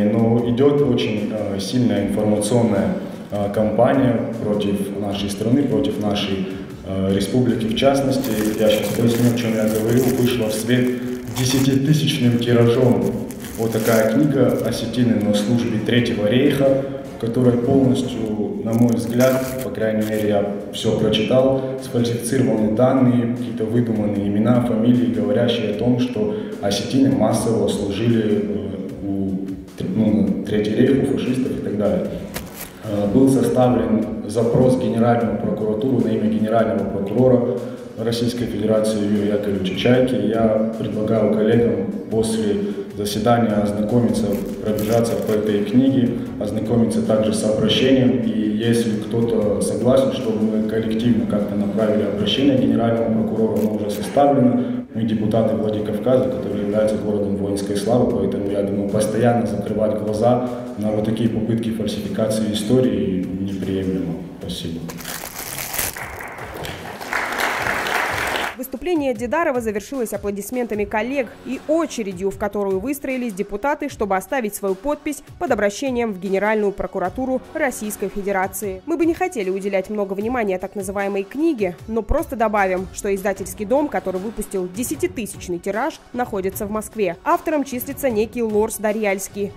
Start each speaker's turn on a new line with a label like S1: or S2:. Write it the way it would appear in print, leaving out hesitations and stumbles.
S1: Но идет очень сильная информационная кампания против нашей страны, против нашей республики в частности. Я сейчас поясню, о чем я говорю. Вышла в свет 10-тысячным тиражом вот такая книга «Осетины на службе Третьего рейха», которая полностью, на мой взгляд, по крайней мере, я все прочитал, сфальсифицированы данные, какие-то выдуманные имена, фамилии, говорящие о том, что осетины массово служили у Третий рейх, у фашистов и так далее. Был составлен запрос в Генеральную прокуратуру на имя генерального прокурора Российской Федерации Юрия Яковлевича Чайки. Я предлагаю коллегам после заседания ознакомиться, пробежаться по этой книге, ознакомиться также с обращением. И если кто-то согласен, чтобы мы коллективно как-то направили обращение генеральному прокурору, оно уже составлено. Мы депутаты Владикавказа, которые являются городом воинской славы, поэтому я думаю, постоянно закрывать глаза на вот такие попытки фальсификации истории неприемлемо. Спасибо.
S2: Выступление Дидарова завершилось аплодисментами коллег и очередью, в которую выстроились депутаты, чтобы оставить свою подпись под обращением в Генеральную прокуратуру Российской Федерации. Мы бы не хотели уделять много внимания так называемой книге, но просто добавим, что издательский дом, который выпустил 10-тысячный тираж, находится в Москве. Автором числится некий Лорс Дарьяльский.